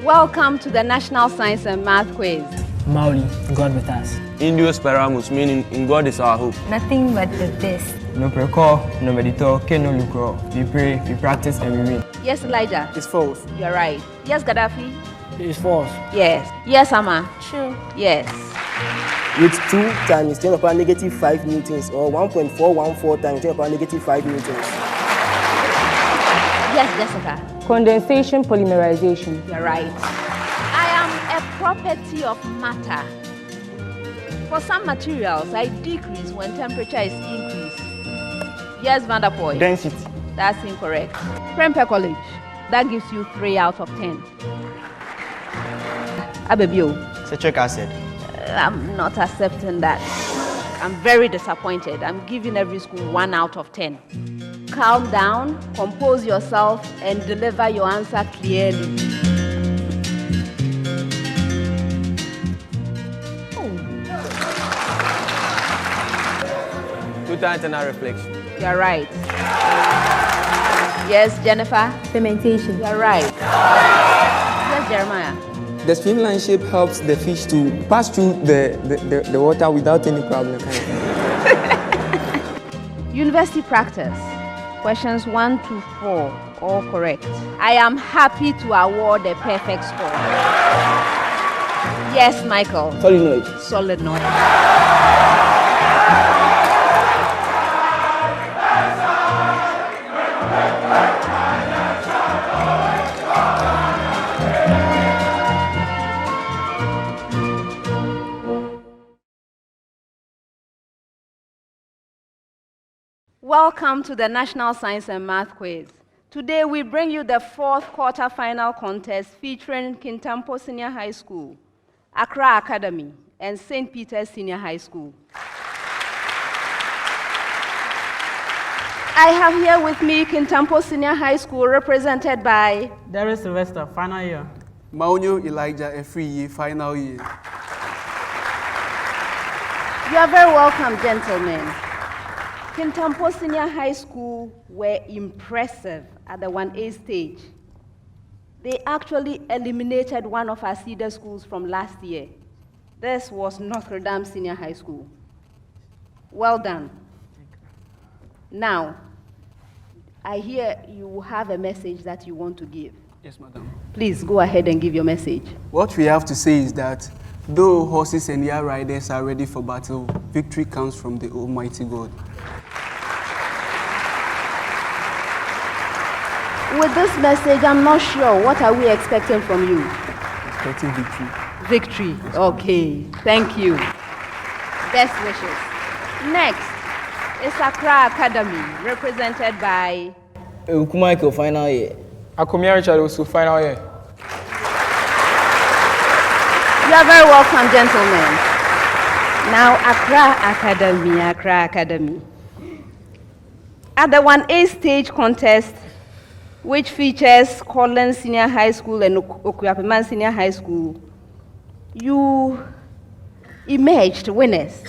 Welcome to the National Science and Math Quiz. Mauli, God with us. Indios paramus, meaning in God is our hope. Nothing but the best. No precor, no medito, no lucro. We pray, we practice, and we win. Yes, Elijah. It's false. You're right. Yes, Gaddafi. It's false. Yes. Yes, Amma. True. Yes. With 2 times 10 to the power negative 5 newtons, or 1.414 times 10 to the power negative 5 newtons. Yes, Jessica. Condensation polymerization. You're right. I am a property of matter. For some materials, I decrease when temperature is increased. Yes, Vanderpoy. Density. That's incorrect. Prempeh College. That gives you 3 out of 10. Abebio. Citric acid. I'm not accepting that. I'm very disappointed. I'm giving every school 1 out of 10. Calm down, compose yourself, and deliver your answer clearly. Total internal reflection. You're right. Yes, Jennifer? Fermentation. You're right. Yes, Jeremiah? The streamline shape helps the fish to pass through the water without any problem. University practice. Questions 1 to 4, all correct. I am happy to award a perfect score. Yes, Michael. Solenoid. Solenoid. Welcome to the National Science and Math Quiz. Today we bring you the 4th quarter-final contest featuring Kintampo Senior High School, Accra Academy, and St. Peter's Senior High School. I have here with me Kintampo Senior High School, represented by Darius Sylvester, final year. Maunyo Elijah, a free year, final year. You are very welcome, gentlemen. Kintampo Senior High School were impressive at the 1A stage. They actually eliminated one of our feeder schools from last year. This was Notre Dame Senior High School. Well done. Now, I hear you have a message that you want to give. Yes, madam. Please go ahead and give your message. What we have to say is that though horses and their riders are ready for battle, victory comes from the Almighty God. With this message, I'm not sure. What are we expecting from you? Expecting victory. Victory. Okay. Thank you. Best wishes. Next is Accra Academy, represented by Michael, final year. Akumia Richard also final year. You are very welcome, gentlemen. Now, Accra Academy. At the 1A stage contest, which features Collins Senior High School and Okuapeman Senior High School, you emerged winners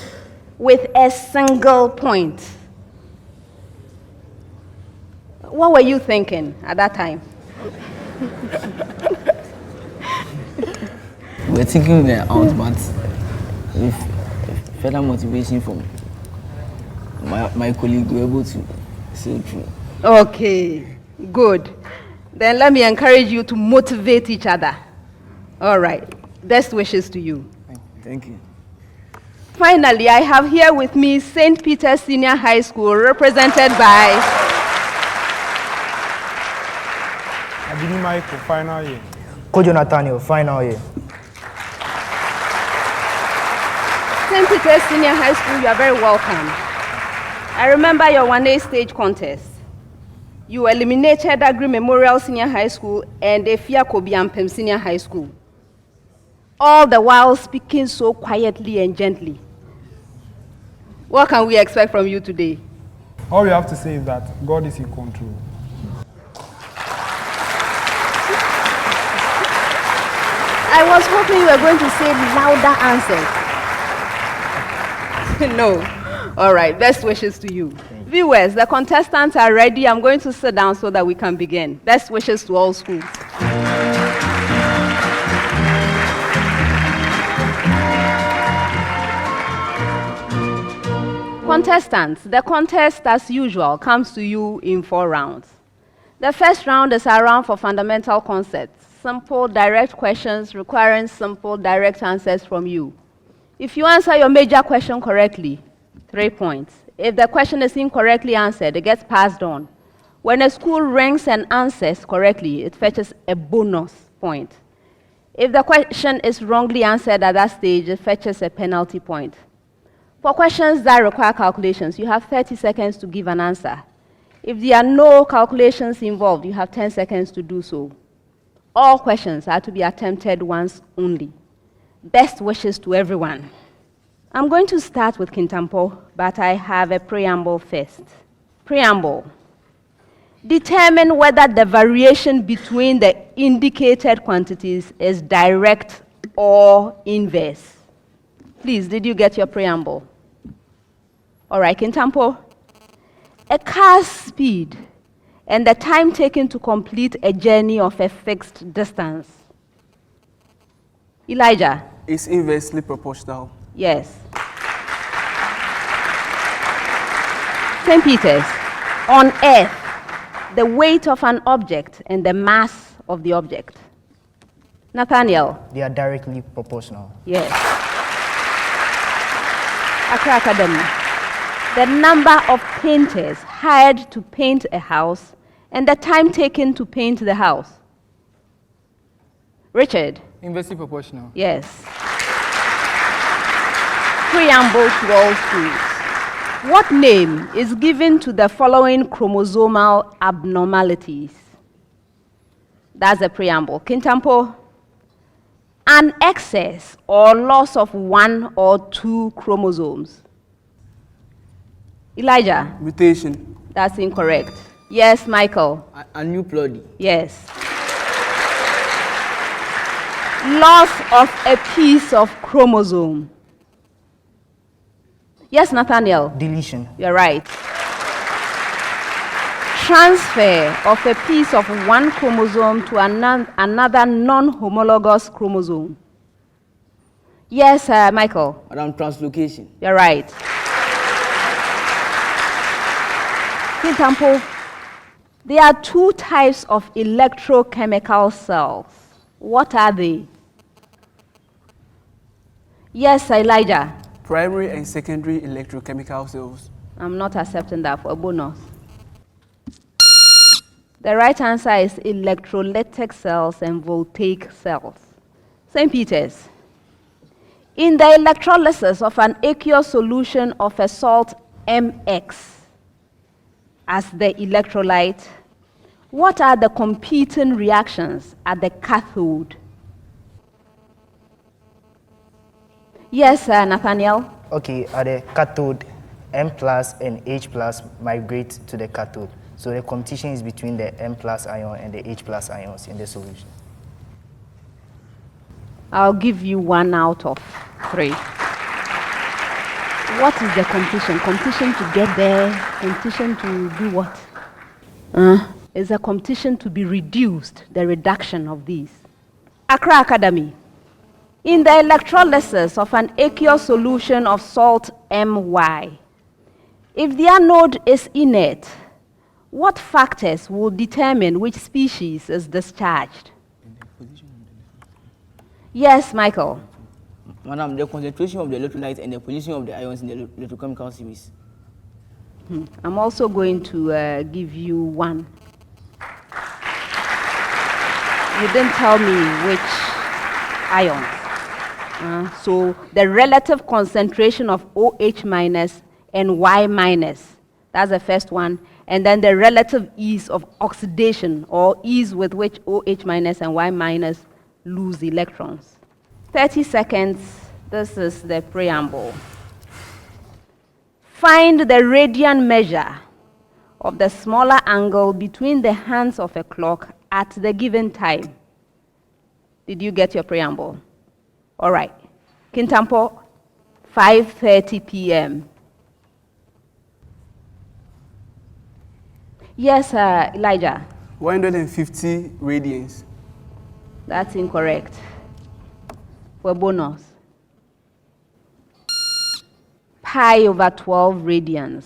with a single point. What were you thinking at that time? We're thinking the out, but with further motivation from my colleague, we're able to say true. Okay, good. Then let me encourage you to motivate each other. All right. Best wishes to you. Thank you. Finally, I have here with me St. Peter's Senior High School, represented by Adini Michael, final year. Kojo Nathaniel, final year. St. Peter's Senior High School. You are very welcome. I remember your 1A stage contest. You eliminated Agri Memorial Senior High School and Efia Kobiampem Senior High School, all the while speaking so quietly and gently. What can we expect from you today? All we have to say is that God is in control. I was hoping you were going to say louder answers. No. All right, best wishes to you. Viewers, the contestants are ready. I'm going to sit down so that we can begin. Best wishes to all schools. Contestants, the contest, as usual, comes to you in 4 rounds. The first round is a round for fundamental concepts, simple, direct questions requiring simple, direct answers from you. If you answer your major question correctly, 3 points. If the question is incorrectly answered, it gets passed on. When a school ranks and answers correctly, it fetches a bonus point. If the question is wrongly answered at that stage, it fetches a penalty point. For questions that require calculations, you have 30 seconds to give an answer. If there are no calculations involved, you have 10 seconds to do so. All questions are to be attempted once only. Best wishes to everyone. I'm going to start with Kintampo, but I have a preamble first. Preamble. Determine whether the variation between the indicated quantities is direct or inverse. Please, did you get your preamble? All right, Kintampo. A car's speed and the time taken to complete a journey of a fixed distance. Elijah. It's inversely proportional. Yes. St. Peter's. On Earth, the weight of an object and the mass of the object. Nathaniel. They are directly proportional. Yes. Accra Academy. The number of painters hired to paint a house and the time taken to paint the house. Richard. Inversely proportional. Yes. Preamble to all schools. What name is given to the following chromosomal abnormalities? That's the preamble. Kintampo. An excess or loss of 1 or 2 chromosomes. Elijah. Mutation. That's incorrect. Yes, Michael. A new plody. Yes. Loss of a piece of chromosome. Yes, Nathaniel. Deletion. You're right. Transfer of a piece of one chromosome to another non-homologous chromosome. Yes, Michael. Madam, translocation. You're right. Kintampo, there are 2 types of electrochemical cells. What are they? Yes, Elijah. Primary and secondary electrochemical cells. I'm not accepting that for a bonus. The right answer is electrolytic cells and voltaic cells. St. Peter's. In the electrolysis of an aqueous solution of a salt MX as the electrolyte, what are the competing reactions at the cathode? Yes, Nathaniel. Okay, at the cathode, M plus and H plus migrate to the cathode. So the competition is between the M plus ion and the H plus ions in the solution. I'll give you 1 out of 3. What is the competition? Competition to get there, competition to do what? It's a competition to be reduced, the reduction of these. Accra Academy. In the electrolysis of an aqueous solution of salt My, if the anode is inert, what factors will determine which species is discharged? Yes, Michael. Madam, the concentration of the electrolyte and the position of the ions in the electrochemical series. I'm also going to give you 1. You didn't tell me which ions. So the relative concentration of OH minus and Y minus, that's the first one. And then the relative ease of oxidation, or ease with which OH minus and Y minus lose electrons. 30 seconds, this is the preamble. Find the radian measure of the smaller angle between the hands of a clock at the given time. Did you get your preamble? All right. Kintampo, 5:30 p.m. Yes, Elijah. 150 radians. That's incorrect. For bonus. pi over 12 radians.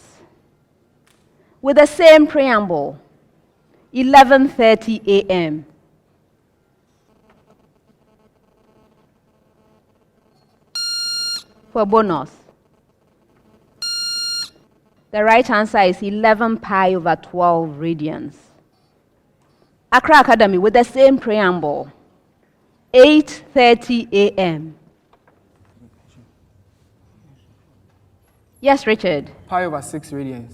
With the same preamble, 11:30 a.m. For bonus, the right answer is 11 pi over 12 radians. Accra Academy, with the same preamble, 8:30 a.m. Yes, Richard? Pi over 6 radians.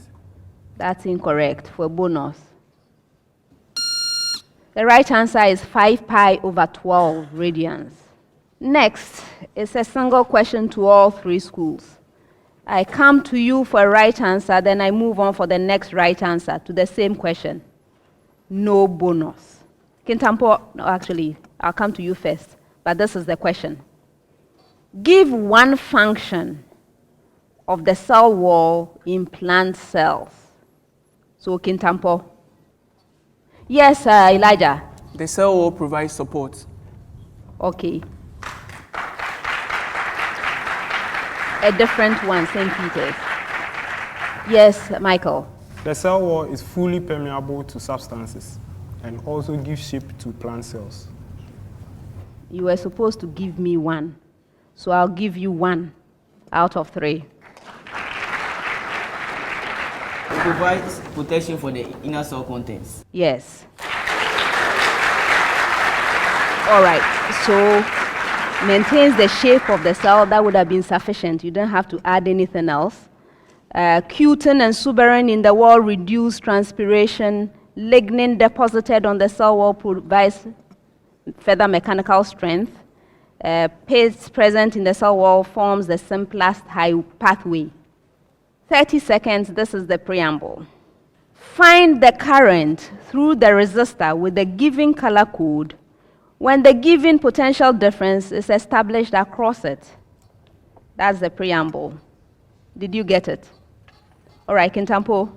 That's incorrect. For bonus, the right answer is 5 pi over 12 radians. Next, it's a single question to all three schools. I come to you for a right answer, then I move on for the next right answer to the same question. No bonus. Kintampo, no, actually, I'll come to you first, but this is the question. Give one function of the cell wall in plant cells. So, Kintampo. Yes, Elijah. The cell wall provides support. Okay. A different one, St. Peter's. Yes, Michael. The cell wall is fully permeable to substances and also gives shape to plant cells. You were supposed to give me one, so I'll give you 1 out of 3. It provides protection for the inner cell contents. Yes. All right, so maintains the shape of the cell. That would have been sufficient. You don't have to add anything else. Cutin and suberin in the wall reduce transpiration. Lignin deposited on the cell wall provides further mechanical strength. Paste present in the cell wall forms the simplest pathway. 30 seconds, this is the preamble. Find the current through the resistor with the given color code when the given potential difference is established across it. That's the preamble. Did you get it? All right, Kintampo.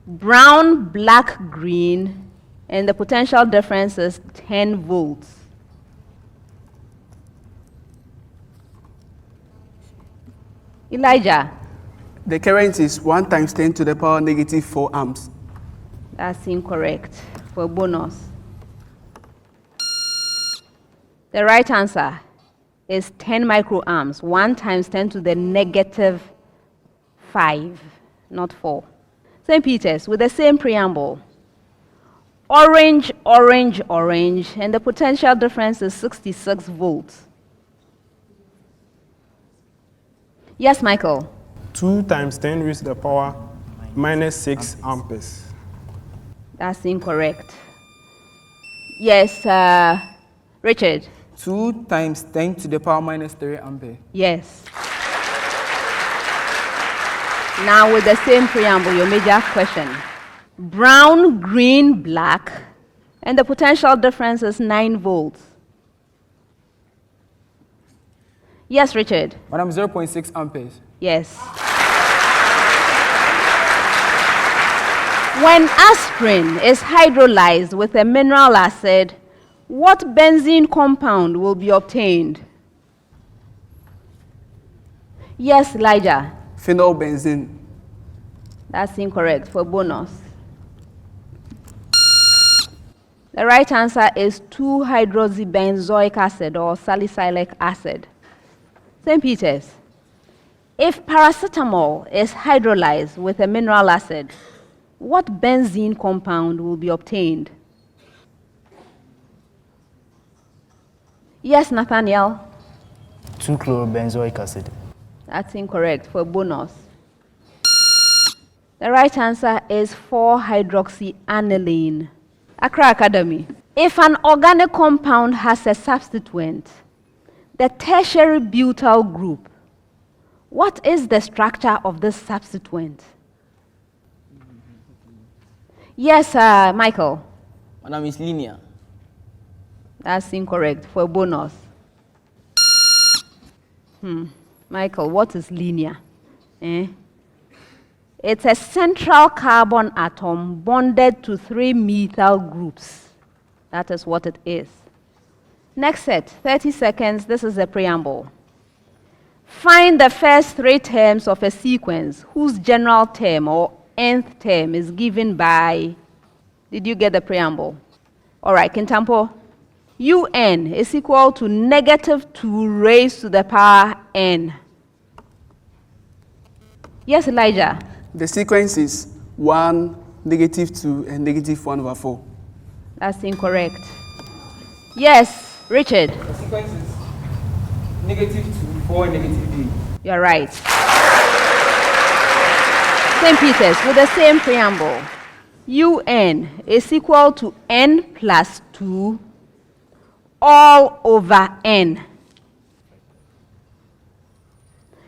Brown, black, green, and the potential difference is 10 volts. Elijah. The current is 1 times 10 to the power negative 4 amps. That's incorrect. For bonus, the right answer is 10 microamps. 1 times 10 to the negative 5, not 4. St. Peter's, with the same preamble. Orange, orange, orange, and the potential difference is 66 volts. Yes, Michael? 2 times 10 raised to the power minus 6 amperes. That's incorrect. Yes, Richard? 2 times 10 to the power minus 3 ampere. Yes. Now with the same preamble, your major question. Brown, green, black, and the potential difference is 9 volts. Yes, Richard? Madam, 0.6 amperes. Yes. When aspirin is hydrolyzed with a mineral acid, what benzene compound will be obtained? Yes, Elijah? Phenolbenzene. That's incorrect. For bonus, the right answer is 2-hydroxybenzoic acid or salicylic acid. St. Peter's. If paracetamol is hydrolyzed with a mineral acid, what benzene compound will be obtained? Yes, Nathaniel? 2-chlorobenzoic acid. That's incorrect. For bonus, the right answer is 4-hydroxyaniline. Accra Academy. If an organic compound has a substituent, the tertiary butyl group, what is the structure of this substituent? Yes, Michael? Madam, is linear. That's incorrect. For bonus. Michael, what is linear? It's a central carbon atom bonded to 3 methyl groups. That is what it is. Next set, 30 seconds. This is the preamble. Find the first three terms of a sequence whose general term or nth term is given by, did you get the preamble? All right, Kintampo. Un is equal to -2 raised to the power n. Yes, Elijah? The sequence is 1, -2, and -1/4. That's incorrect. Yes, Richard? The sequence is -2, 4, -3. You're right. St. Peter's with the same preamble. Un is equal to n plus 2 all over n.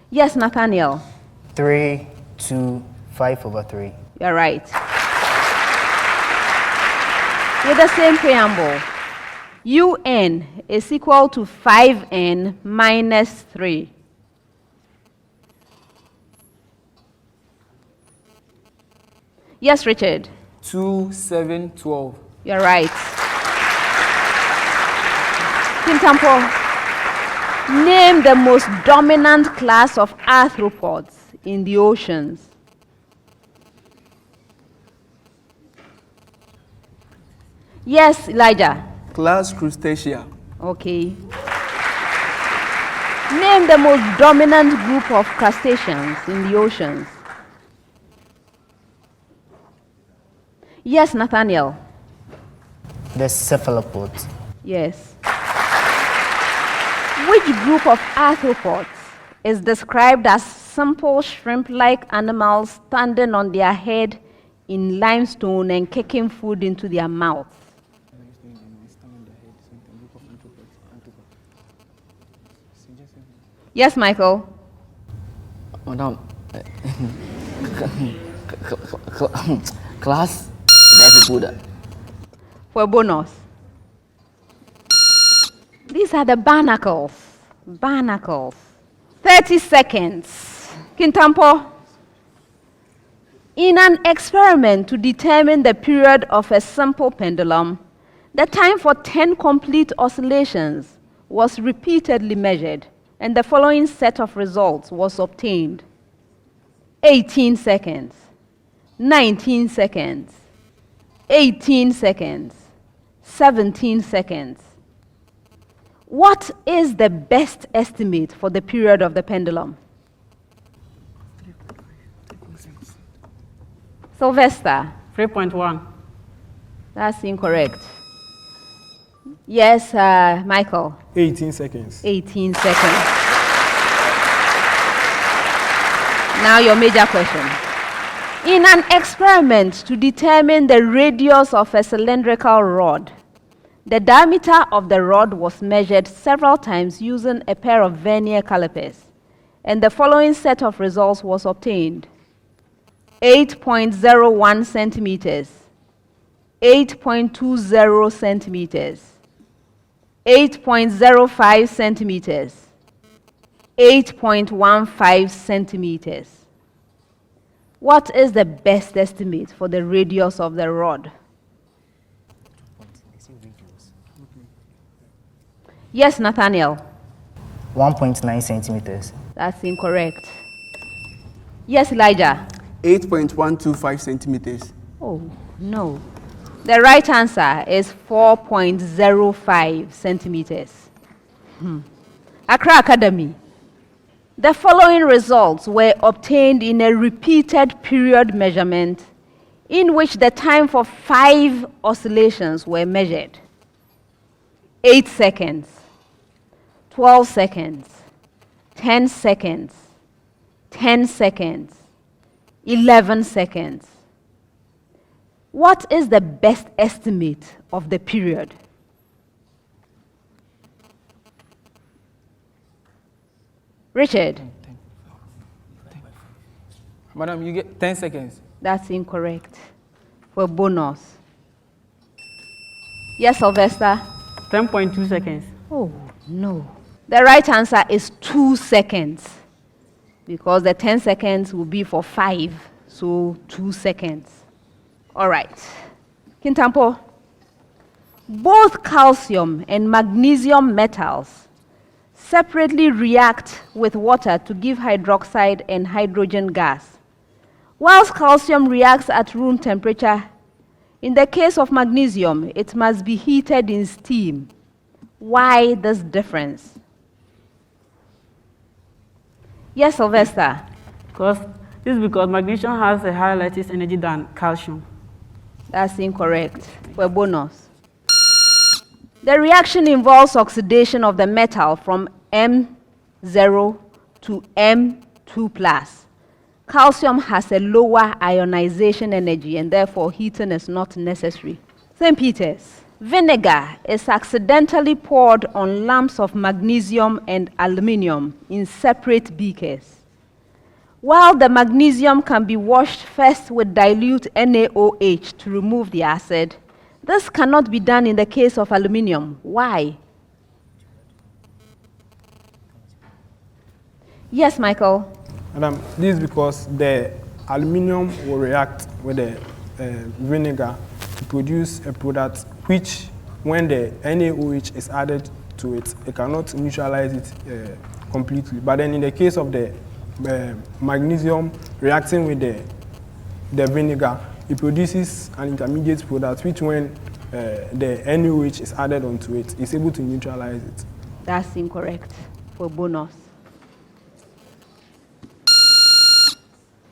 Yes, Nathaniel? 3, 2, 5/3. You're right. With the same preamble, Un is equal to 5n minus 3. Yes, Richard? 2, 7, 12. You're right. Kintampo, name the most dominant class of arthropods in the oceans. Yes, Elijah? Class Crustacea. Okay. Name the most dominant group of crustaceans in the oceans. Yes, Nathaniel? The cephalopods. Yes. Which group of arthropods is described as simple shrimp-like animals standing on their head in limestone and kicking food into their mouths? Yes, Michael? Madam, class, that people that. For a bonus. These are the barnacles. Barnacles. 30 seconds. Kintampo. In an experiment to determine the period of a simple pendulum, the time for 10 complete oscillations was repeatedly measured, and the following set of results was obtained. 18 seconds, 19 seconds, 18 seconds, 17 seconds. What is the best estimate for the period of the pendulum? Sylvester? 3.1. That's incorrect. Yes, Michael? 18 seconds. 18 seconds. Now your major question. In an experiment to determine the radius of a cylindrical rod, the diameter of the rod was measured several times using a pair of vernier calipers, and the following set of results was obtained. 8.01 centimeters, 8.20 centimeters, 8.05 centimeters, 8.15 centimeters. What is the best estimate for the radius of the rod? Yes, Nathaniel? 1.9 centimeters. That's incorrect. Yes, Elijah? 8.125 centimeters. Oh, no. The right answer is 4.05 centimeters. Accra Academy. The following results were obtained in a repeated period measurement in which the time for 5 oscillations were measured. 8 seconds, 12 seconds, 10 seconds, 10 seconds, 11 seconds. What is the best estimate of the period? Richard? Madam, you get 10 seconds. That's incorrect. For a bonus. Yes, Sylvester? 10.2 seconds. Oh, no. The right answer is 2 seconds. Because the 10 seconds will be for 5, so 2 seconds. All right. Kintampo, both calcium and magnesium metals separately react with water to give hydroxide and hydrogen gas, whilst calcium reacts at room temperature. In the case of magnesium, it must be heated in steam. Why this difference? Yes, Sylvester. This is because magnesium has a higher lattice energy than calcium. That's incorrect. For a bonus. The reaction involves oxidation of the metal from M0 to M2+. Calcium has a lower ionization energy and therefore heating is not necessary. St. Peter's. Vinegar is accidentally poured on lumps of magnesium and aluminium in separate beakers. While the magnesium can be washed first with dilute NaOH to remove the acid, this cannot be done in the case of aluminium. Why? Yes, Michael. Madam, this is because the aluminium will react with the vinegar to produce a product which, when the NaOH is added to it, it cannot neutralize it completely. But then in the case of the magnesium reacting with the vinegar, it produces an intermediate product which, when the NaOH is added onto it, is able to neutralize it. That's incorrect. For bonus.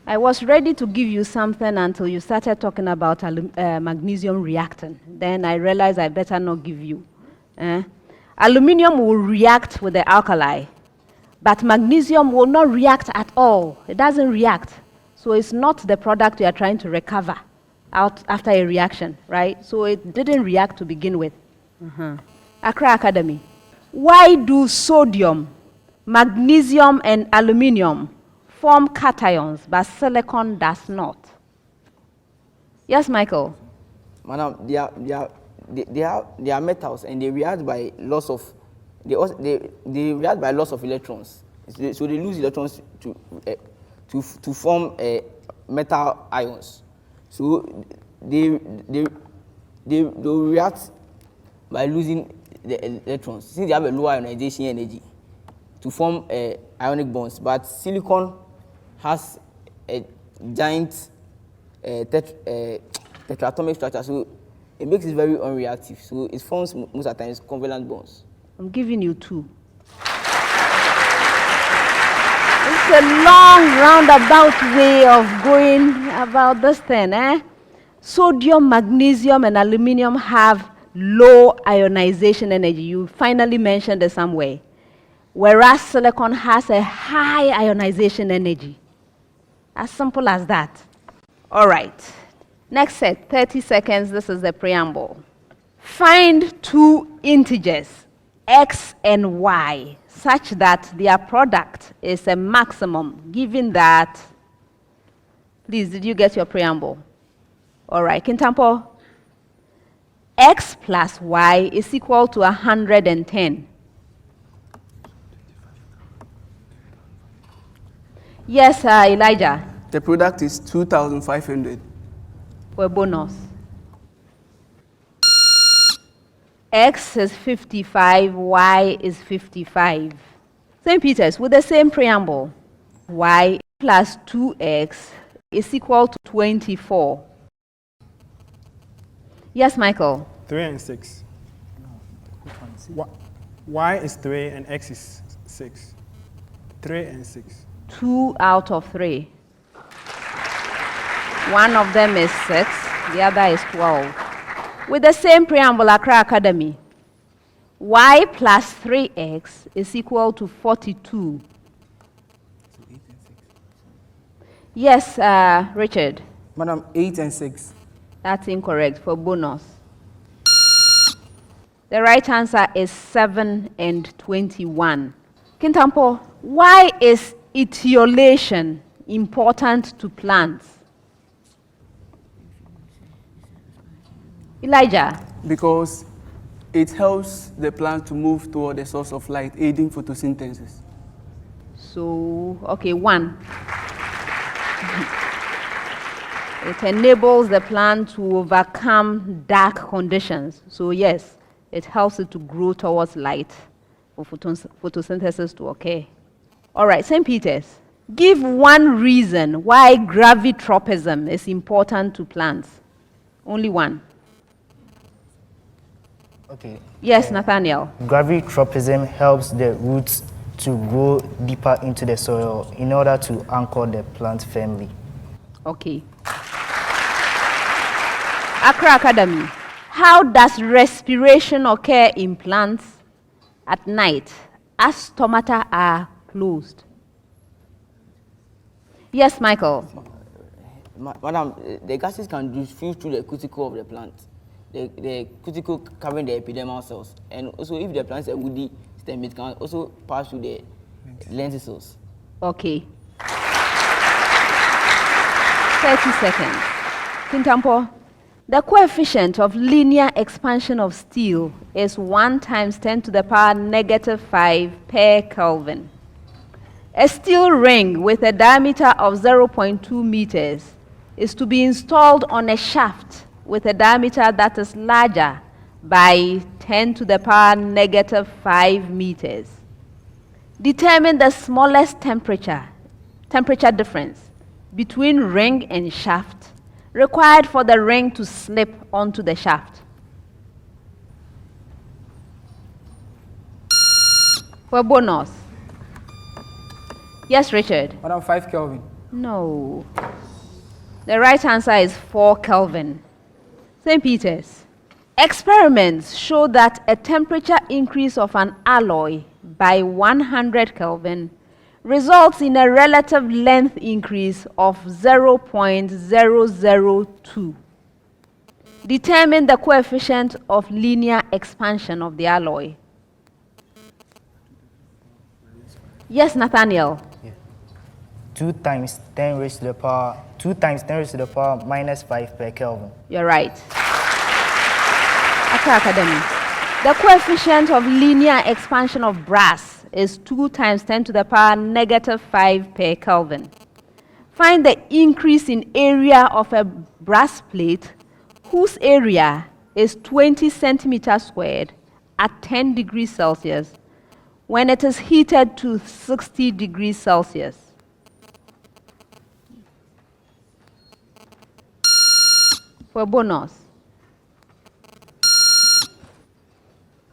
I was ready to give you something until you started talking about magnesium reacting. Then I realized I better not give you. Aluminium will react with the alkali, but magnesium will not react at all. It doesn't react. So it's not the product you are trying to recover out after a reaction, right? So it didn't react to begin with. Accra Academy. Why do sodium, magnesium, and aluminium form cations, but silicon does not? Yes, Michael. Madam, they are metals and they react by loss of they react by loss of electrons. So they lose electrons to form metal ions. So they react by losing the electrons, since they have a lower ionization energy, to form ionic bonds. But silicon has a giant tetratomic structure, so it makes it very unreactive. So it forms most of the times covalent bonds. I'm giving you 2. It's a long roundabout way of going about this thing. Sodium, magnesium, and aluminium have low ionization energy. You finally mentioned it somewhere. Whereas silicon has a high ionization energy. As simple as that. All right. Next set, 30 seconds. This is the preamble. Find 2 integers, x and y, such that their product is a maximum, given that. Please, did you get your preamble? All right, Kintampo. X plus y is equal to 110. Yes, Elijah. The product is 2,500. For a bonus. X is 55, Y is 55. St. Peter's, with the same preamble. Y plus 2X is equal to 24. Yes, Michael. 3 and 6. Y is 3 and X is 6. 3 and 6. 2 out of 3. One of them is 6, the other is 12. With the same preamble, Accra Academy. Y plus 3x is equal to 42. Yes, Richard. Madam, 8 and 6. That's incorrect. For bonus. The right answer is 7 and 21. Kintampo, why is etiolation important to plants? Elijah. Because it helps the plant to move toward the source of light, aiding photosynthesis. So, okay, 1. It enables the plant to overcome dark conditions. So yes, it helps it to grow towards light. for photosynthesis to occur. All right, St. Peter's. Give one reason why gravitropism is important to plants. Only one. Okay. Yes, Nathaniel. Gravitropism helps the roots to grow deeper into the soil in order to anchor the plant firmly. Okay. Accra Academy. How does respiration occur in plants at night as stomata are closed? Yes, Michael. Madam, the gases can diffuse through the cuticle of the plant. The cuticle covering the epidermal cells. And also, if the plant is a woody stem, it can also pass through the lenticels. Okay. 30 seconds. Kintampo, the coefficient of linear expansion of steel is 1 times 10 to the power -5 per Kelvin. A steel ring with a diameter of 0.2 meters is to be installed on a shaft with a diameter that is larger by 10 to the power -5 meters. Determine the smallest temperature difference between ring and shaft required for the ring to slip onto the shaft. For bonus. Yes, Richard. Madam, 5 Kelvin. No. The right answer is 4 Kelvin. St. Peter's. Experiments show that a temperature increase of an alloy by 100 Kelvin results in a relative length increase of 0.002. Determine the coefficient of linear expansion of the alloy. Yes, Nathaniel. 2 times 10 raised to the power -5 per Kelvin. You're right. Accra Academy. The coefficient of linear expansion of brass is 2 times 10 to the power -5 per Kelvin. Find the increase in area of a brass plate whose area is 20 centimeters squared at 10 degrees Celsius when it is heated to 60 degrees Celsius. For bonus.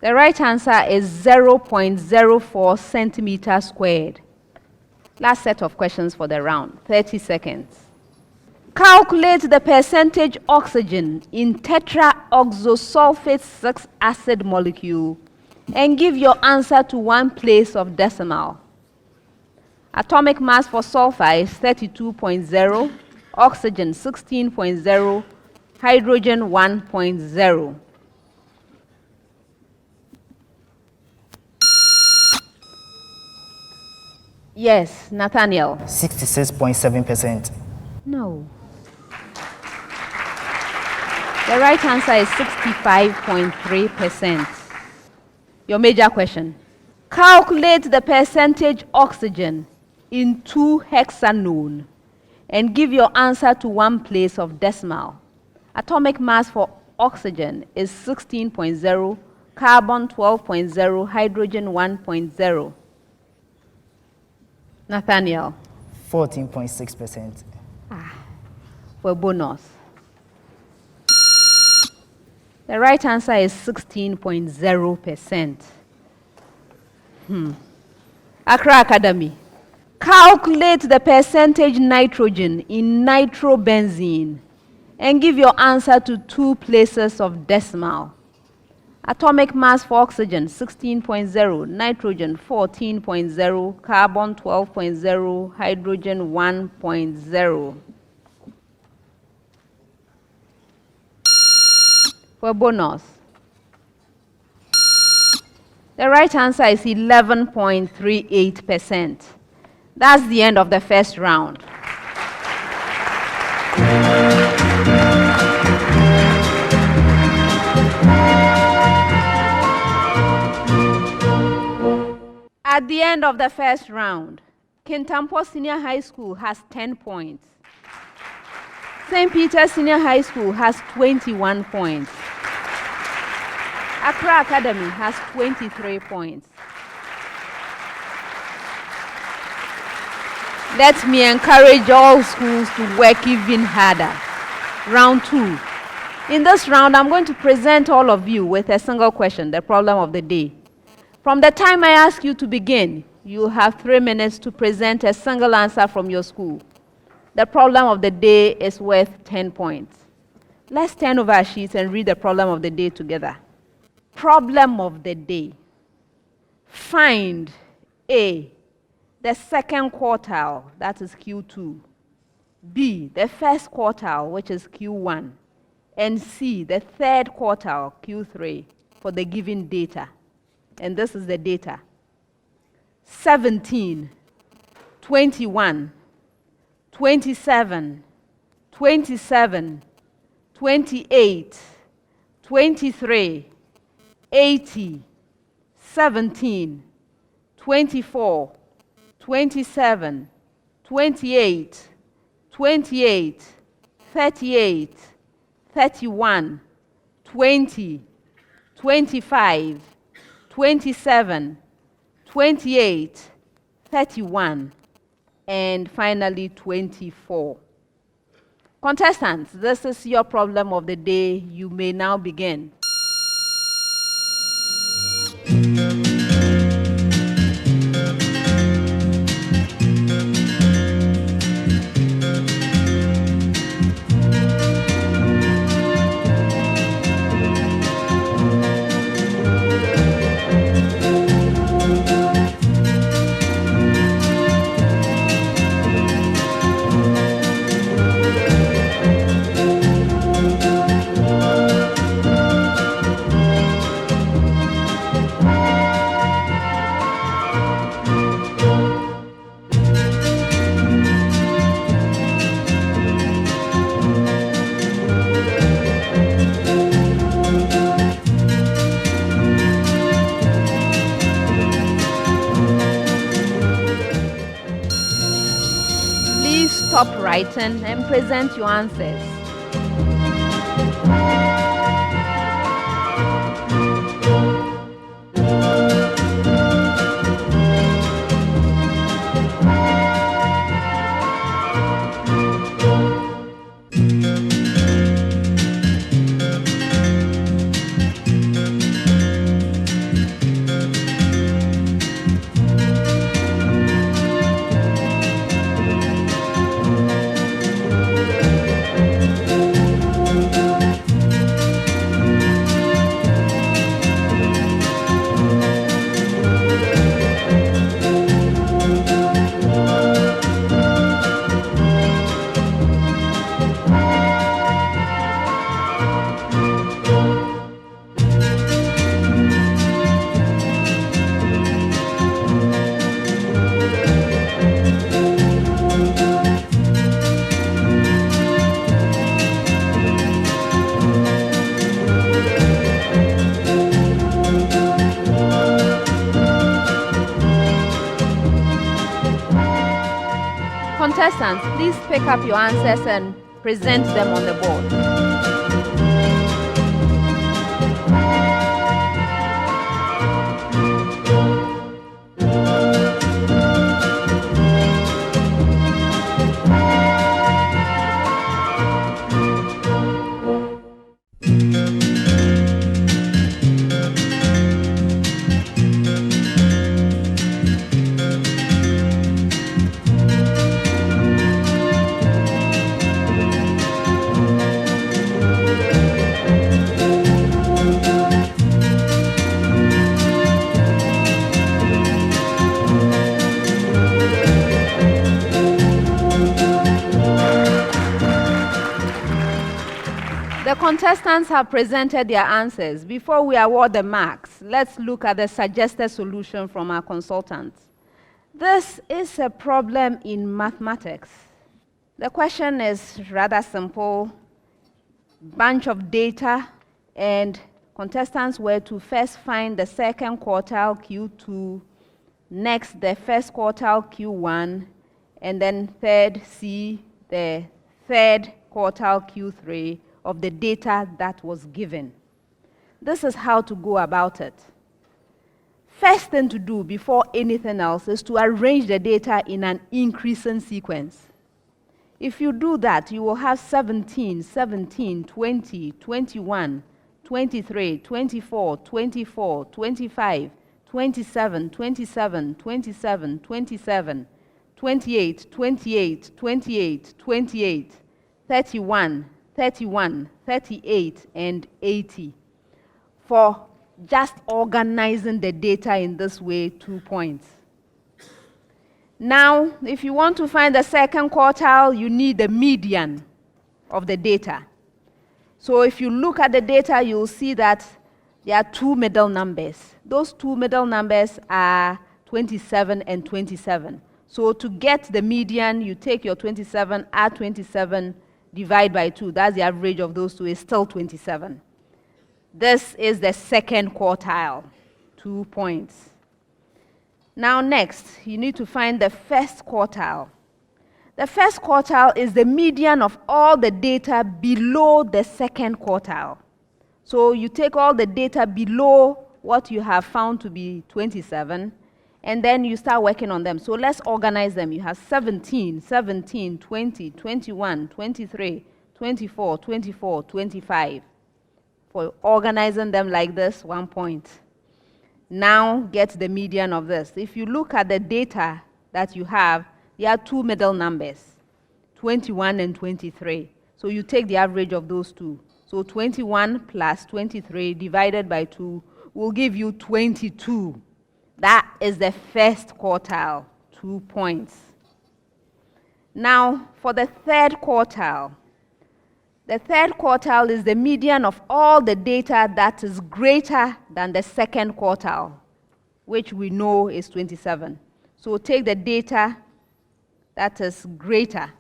The right answer is 0.04 centimeters squared. Last set of questions for the round, 30 seconds. Calculate the percentage oxygen in tetraoxosulfate 6 acid molecule and give your answer to 1 place of decimal. Atomic mass for sulfur is 32.0, oxygen 16.0, hydrogen 1.0. Yes, Nathaniel. 66.7%. No. The right answer is 65.3%. Your major question. Calculate the percentage oxygen in 2-hexanone and give your answer to 1 place of decimal. Atomic mass for oxygen is 16.0, carbon 12.0, hydrogen 1.0. Nathaniel. 14.6%. For bonus. The right answer is 16.0%. Accra Academy. Calculate the percentage nitrogen in nitrobenzene and give your answer to 2 places of decimal. Atomic mass for oxygen 16.0, nitrogen 14.0, carbon 12.0, hydrogen 1.0. For bonus. The right answer is 11.38%. That's the end of the first round. At the end of the first round, Kintampo Senior High School has 10 points. St. Peter's Senior High School has 21 points. Accra Academy has 23 points. Let me encourage all schools to work even harder. Round 2. In this round, I'm going to present all of you with a single question, the problem of the day. From the time I ask you to begin, you have 3 minutes to present a single answer from your school. The problem of the day is worth 10 points. Let's turn over our sheets and read the problem of the day together. Problem of the day. Find A, the second quartile, that is Q2. B, the first quartile, which is Q1. And C, the third quartile, Q3, for the given data. And this is the data. 17, 21, 27, 27, 28, 23, 80, 17, 24, 27, 28, 28, 38, 31, 20, 25, 27, 28, 31, and finally 24. Contestants, this is your problem of the day. You may now begin. Stop writing and present your answers. Contestants, please pick up your answers and present them on the board. The contestants have presented their answers. Before we award the marks, let's look at the suggested solution from our consultants. This is a problem in mathematics. The question is rather simple. Bunch of data, and contestants were to first find the second quartile Q2, next the first quartile Q1, and then third see the third quartile Q3 of the data that was given. This is how to go about it. first thing to do before anything else is to arrange the data in an increasing sequence. If you do that, you will have 17, 17, 20, 21, 23, 24, 24, 25, 27, 27, 27, 27, 28, 28, 28, 28, 31, 31, 38, and 80. For just organizing the data in this way, 2 points. Now, if you want to find the second quartile, you need the median of the data. So if you look at the data, you'll see that there are two middle numbers. Those two middle numbers are 27 and 27. So to get the median, you take your 27, add 27, divide by 2. That's the average of those two, is still 27. This is the second quartile, 2 points. Now next, you need to find the first quartile. The first quartile is the median of all the data below the second quartile. So you take all the data below what you have found to be 27, and then you start working on them. So let's organize them. You have 17, 17, 20, 21, 23, 24, 24, 25. For organizing them like this, 1 point. Now get the median of this. If you look at the data that you have, there are two middle numbers, 21 and 23. So you take the average of those two. So 21 plus 23 divided by 2 will give you 22. That is the first quartile, 2 points. Now for the third quartile. The third quartile is the median of all the data that is greater than the second quartile, which we know is 27. So take the data that is greater,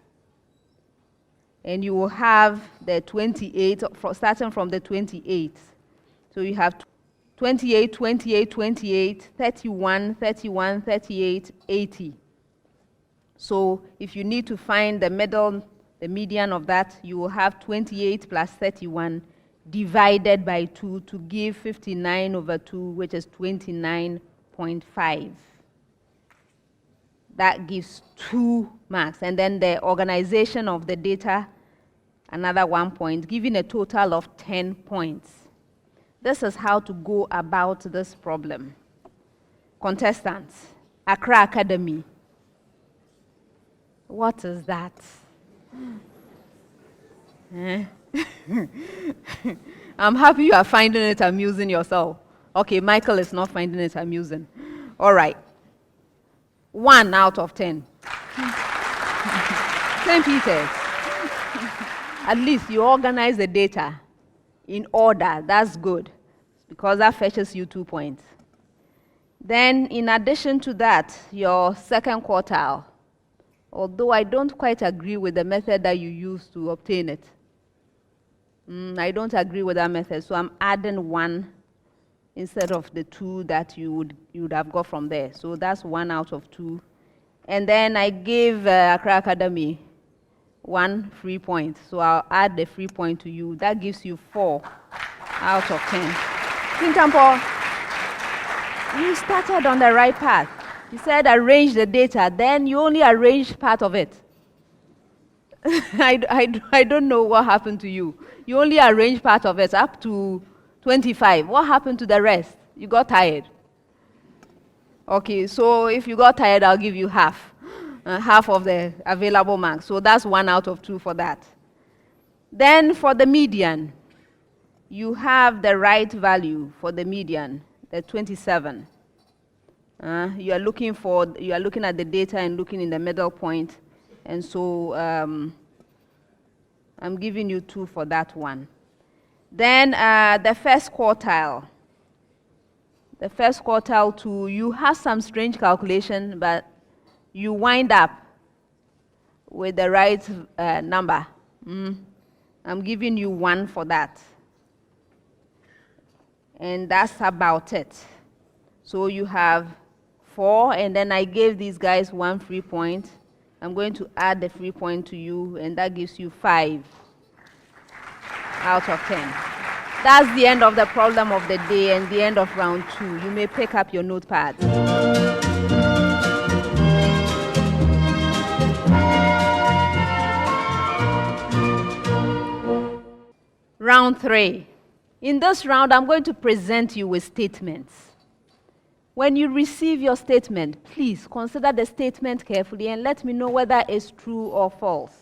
and you will have the 28, starting from the 28. So you have 28, 28, 28, 31, 31, 38, 80. So if you need to find the middle, the median of that, you will have 28 plus 31 divided by 2 to give 59 over 2, which is 29.5. That gives 2 marks. And then the organization of the data, another 1 point, giving a total of 10 points. This is how to go about this problem. Contestants, Accra Academy. What is that? I'm happy you are finding it amusing yourself. Okay, Michael is not finding it amusing. All right. 1 out of 10. St. Peter's. At least you organize the data in order. That's good, because that fetches you 2 points. Then, in addition to that, your second quartile. Although I don't quite agree with the method that you use to obtain it. I don't agree with that method, so I'm adding 1 instead of the 2 that you would have got from there. So that's 1 out of 2. And then I gave Accra Academy 1 free point. So I'll add the free point to you. That gives you 4 out of 10. Kintampo, you started on the right path. You said arrange the data, then you only arranged part of it. I don't know what happened to you. You only arranged part of it up to 25. What happened to the rest? You got tired. Okay, so if you got tired, I'll give you half of the available marks. So that's 1 out of 2 for that. Then for the median, you have the right value for the median, the 27. You are looking at the data and looking in the middle point, and so I'm giving you 2 for that one. Then the first quartile. The first quartile 2, you have some strange calculation, but you wind up with the right number. I'm giving you 1 for that. And that's about it. So you have 4, and then I gave these guys 1 free point. I'm going to add the free point to you, and that gives you 5 out of 10. That's the end of the problem of the day and the end of round 2. You may pick up your notepad. Round 3. In this round, I'm going to present you with statements. When you receive your statement, please consider the statement carefully and let me know whether it's true or false.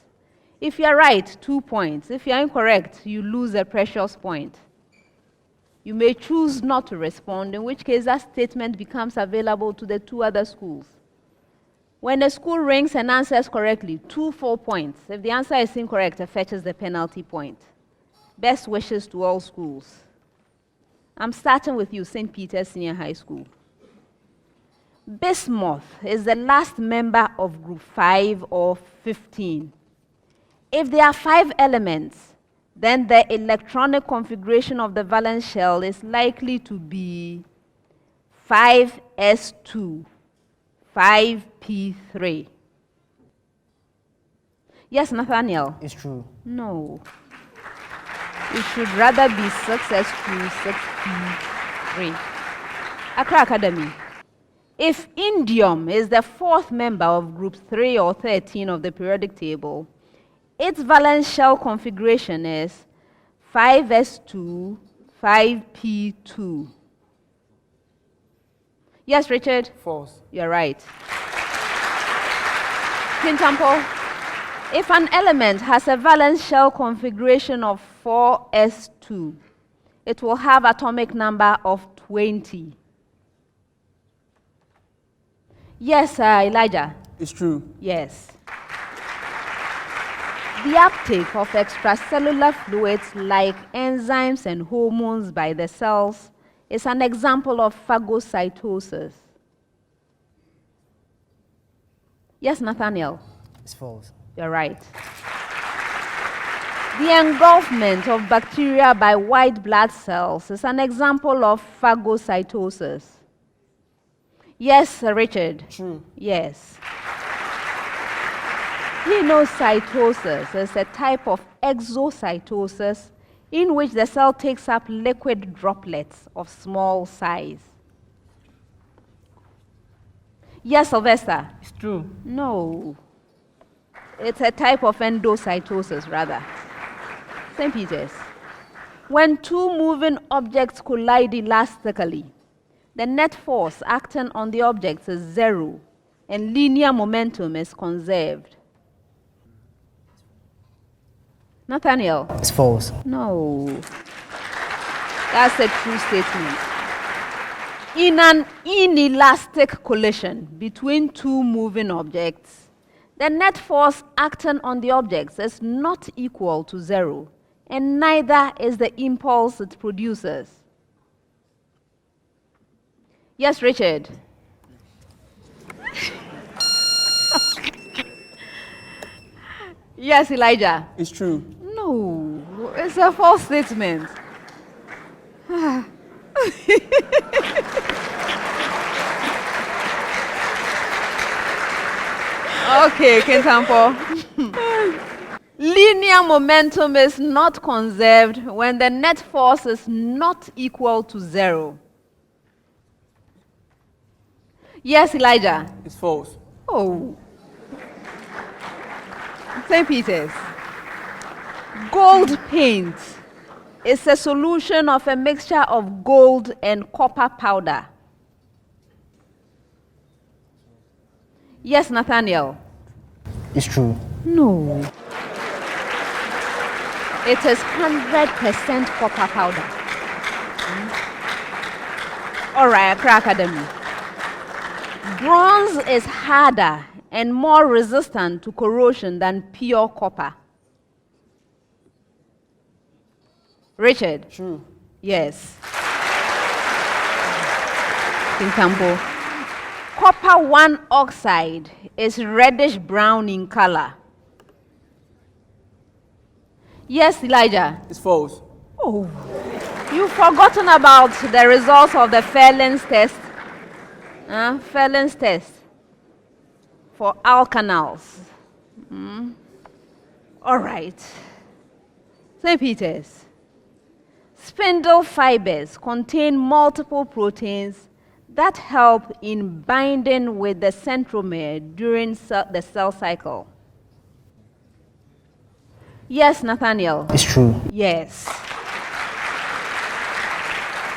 If you're right, 2 points. If you're incorrect, you lose a precious point. You may choose not to respond, in which case that statement becomes available to the 2 other schools. When a school rings and answers correctly, 2 full points. If the answer is incorrect, it fetches the penalty point. Best wishes to all schools. I'm starting with you, St. Peter's Senior High School. Bismuth is the last member of group 5 or 15. If there are 5 elements, then the electronic configuration of the valence shell is likely to be 5s2, 5p3. Yes, Nathaniel? It's true. No. It should rather be 6s2, 6p3. Accra Academy. If indium is the 4th member of group 3 or 13 of the periodic table, its valence shell configuration is 5s2, 5p2. Yes, Richard? False. You're right. Kintampo, if an element has a valence shell configuration of 4s2, it will have atomic number of 20. Yes, Elijah? It's true. Yes. The uptake of extracellular fluids like enzymes and hormones by the cells is an example of phagocytosis. Yes, Nathaniel? It's false. You're right. The engulfment of bacteria by white blood cells is an example of phagocytosis. Yes, Richard? True. Yes. Pinocytosis is a type of exocytosis in which the cell takes up liquid droplets of small size. Yes, Sylvester? It's true. No. It's a type of endocytosis, rather. St. Peter's. When 2 moving objects collide elastically, the net force acting on the objects is 0, and linear momentum is conserved. Nathaniel? It's false. No. That's a true statement. In an inelastic collision between 2 moving objects, the net force acting on the objects is not equal to 0, and neither is the impulse it produces. Yes, Richard? Yes, Elijah? It's true. No, it's a false statement. Okay, Kintampo. Linear momentum is not conserved when the net force is not equal to 0. Yes, Elijah? It's false. Oh. St. Peter's. Gold paint is a solution of a mixture of gold and copper powder. Yes, Nathaniel? It's true. No. It is 100% copper powder. All right, Accra Academy. Bronze is harder and more resistant to corrosion than pure copper. Richard? True. Yes. Kintampo. Copper 1 oxide is reddish brown in color. Yes, Elijah? It's false. Oh, you've forgotten about the results of the Fairlands test. Fairlands test for alkanals. All right. St. Peter's. Spindle fibers contain multiple proteins that help in binding with the centromere during the cell cycle. Yes, Nathaniel? It's true. Yes.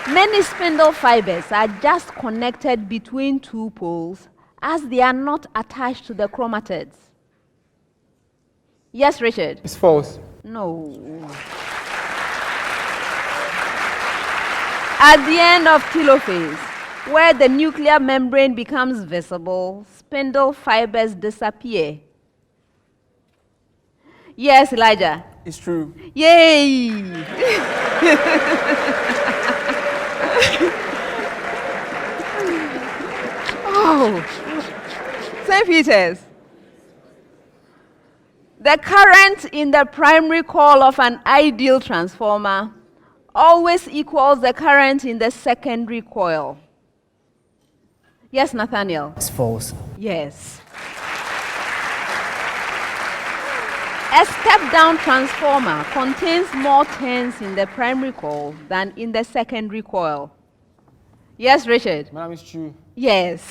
Many spindle fibers are just connected between two poles as they are not attached to the chromatids. Yes, Richard? It's false. No. At the end of telophase, where the nuclear membrane becomes visible, spindle fibers disappear. Yes, Elijah? It's true. Yay! Oh, St. Peter's. The current in the primary coil of an ideal transformer always equals the current in the secondary coil. Yes, Nathaniel? It's false. Yes. A step-down transformer contains more turns in the primary coil than in the secondary coil. Yes, Richard? Madam, it's true. Yes.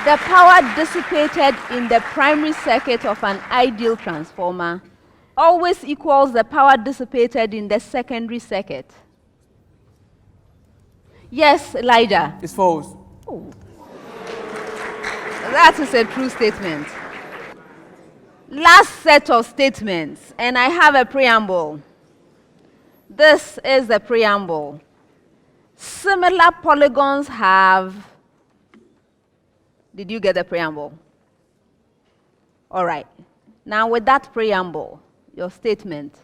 The power dissipated in the primary circuit of an ideal transformer always equals the power dissipated in the secondary circuit. Yes, Elijah? It's false. Oh. That is a true statement. Last set of statements, and I have a preamble. This is the preamble. Similar polygons have... Did you get the preamble? All right. Now with that preamble, your statement,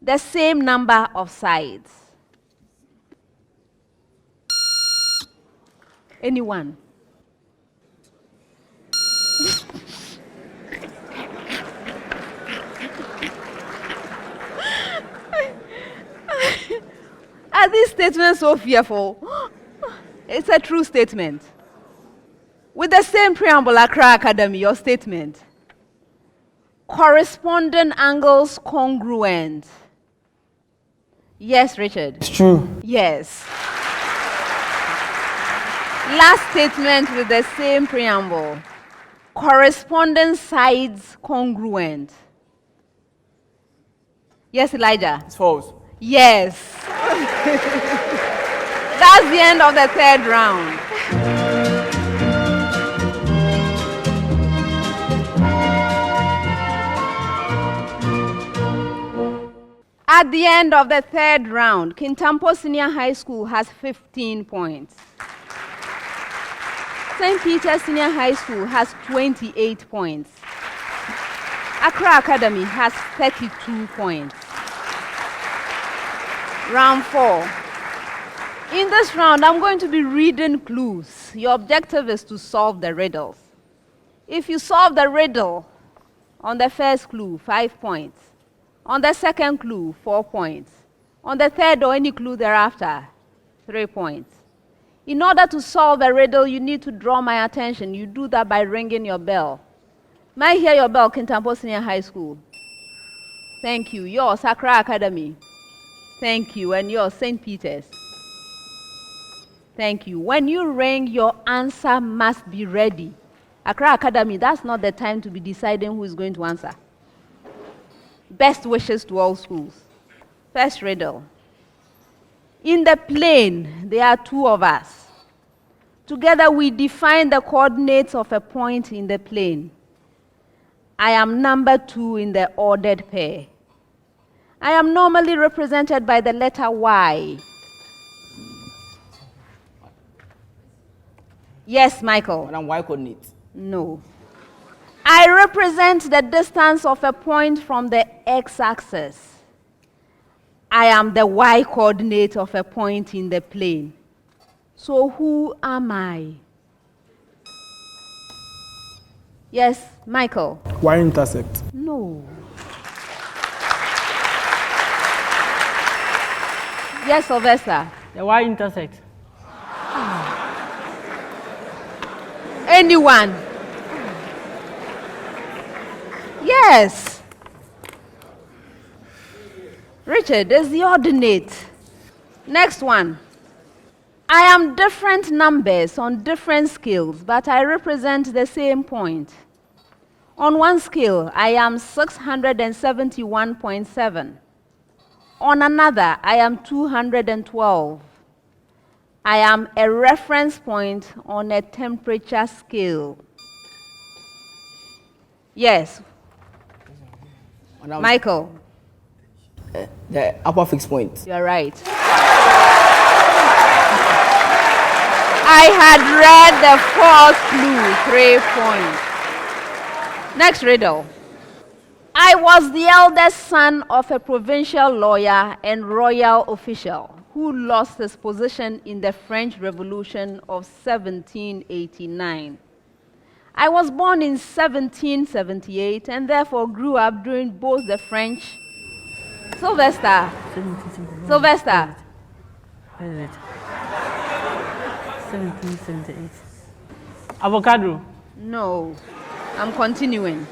the same number of sides. Anyone? Are these statements so fearful? It's a true statement. With the same preamble, Accra Academy, your statement. Corresponding angles congruent. Yes, Richard? It's true. Yes. Last statement with the same preamble. Corresponding sides congruent. Yes, Elijah? It's false. Yes. That's the end of the third round. At the end of the third round, Kintampo Senior High School has 15 points. St. Peter's Senior High School has 28 points. Accra Academy has 32 points. Round 4. In this round, I'm going to be reading clues. Your objective is to solve the riddles. If you solve the riddle on the first clue, 5 points. On the second clue, 4 points. On the third or any clue thereafter, 3 points. In order to solve a riddle, you need to draw my attention. You do that by ringing your bell. May I hear your bell, Kintampo Senior High School? Thank you. Yours, Accra Academy. Thank you. And yours, St. Peter's. Thank you. When you ring, your answer must be ready. Accra Academy, that's not the time to be deciding who is going to answer. Best wishes to all schools. First riddle. In the plane, there are two of us. Together, we define the coordinates of a point in the plane. I am number 2 in the ordered pair. I am normally represented by the letter Y. Yes, Michael? Madam, Y coordinate. No. I represent the distance of a point from the x-axis. I am the y-coordinate of a point in the plane. So who am I? Yes, Michael? Y-intercept. No. Yes, Sylvester? The y-intersect. Anyone? Yes. Richard is the ordinate. Next one. I am different numbers on different scales, but I represent the same point. On one scale, I am 671.7. On another, I am 212. I am a reference point on a temperature scale. Yes. Michael. The upper fixed point. You're right. I had read the fourth clue, 3 points. Next riddle. I was the eldest son of a provincial lawyer and royal official who lost his position in the French Revolution of 1789. I was born in 1778 and therefore grew up during both the French... Sylvester. Sylvester. Where is it? 1778. Avocado. No, I'm continuing.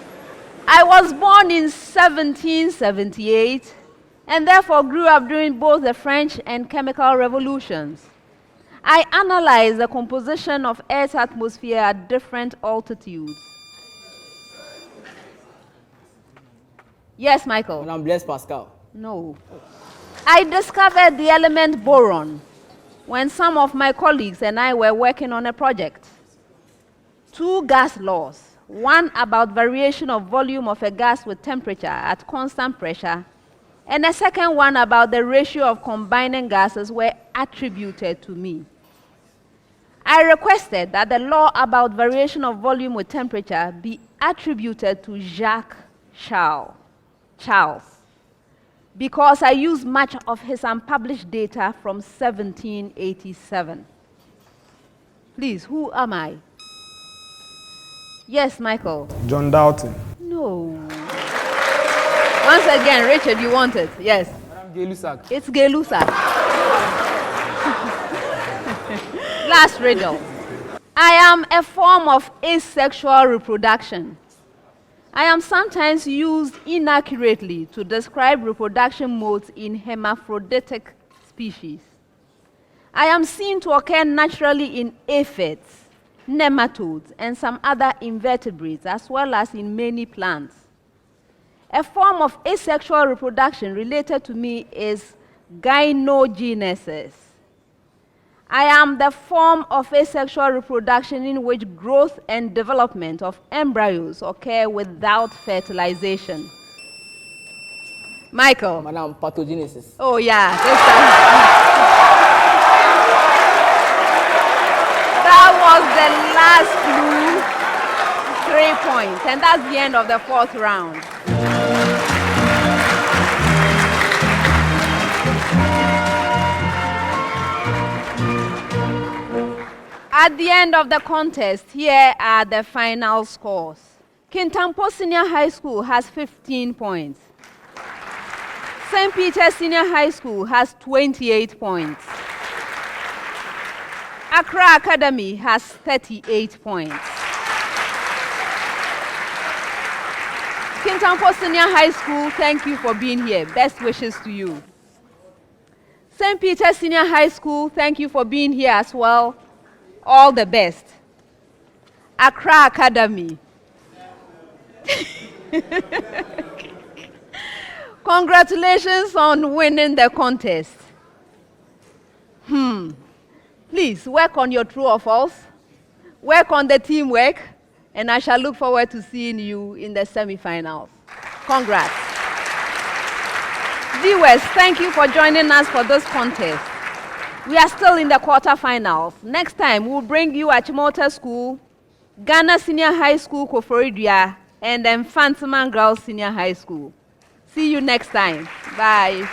I was born in 1778 and therefore grew up during both the French and chemical revolutions. I analyzed the composition of Earth's atmosphere at different altitudes. Yes, Michael? And I'm Blaise Pascal. No. I discovered the element boron when some of my colleagues and I were working on a project. 2 gas laws, one about variation of volume of a gas with temperature at constant pressure, and a second one about the ratio of combining gases were attributed to me. I requested that the law about variation of volume with temperature be attributed to Jacques Charles, because I used much of his unpublished data from 1787. Please, who am I? Yes, Michael. John Dalton. No. Once again, Richard, you want it? Yes. Gay-Lussac. It's Gay-Lussac. Last riddle. I am a form of asexual reproduction. I am sometimes used inaccurately to describe reproduction modes in hermaphroditic species. I am seen to occur naturally in aphids, nematodes, and some other invertebrates, as well as in many plants. A form of asexual reproduction related to me is gynogenesis. I am the form of asexual reproduction in which growth and development of embryos occur without fertilization. Michael. Madam, pathogenesis. Oh, yeah. That was the last clue. 3 points. And that's the end of the 4th round. At the end of the contest, here are the final scores. Kintampo Senior High School has 15 points. St. Peter's Senior High School has 28 points. Accra Academy has 38 points. Kintampo Senior High School, thank you for being here. Best wishes to you. St. Peter's Senior High School, thank you for being here as well. All the best. Accra Academy. Congratulations on winning the contest. Please work on your true or false. Work on the teamwork, and I shall look forward to seeing you in the semi-finals. Congrats. Viewers, thank you for joining us for this contest. We are still in the quarterfinals. Next time, we'll bring you Achimota School, Ghana Senior High School, Koforidua, and then Fantiman Girls Senior High School. See you next time. Bye.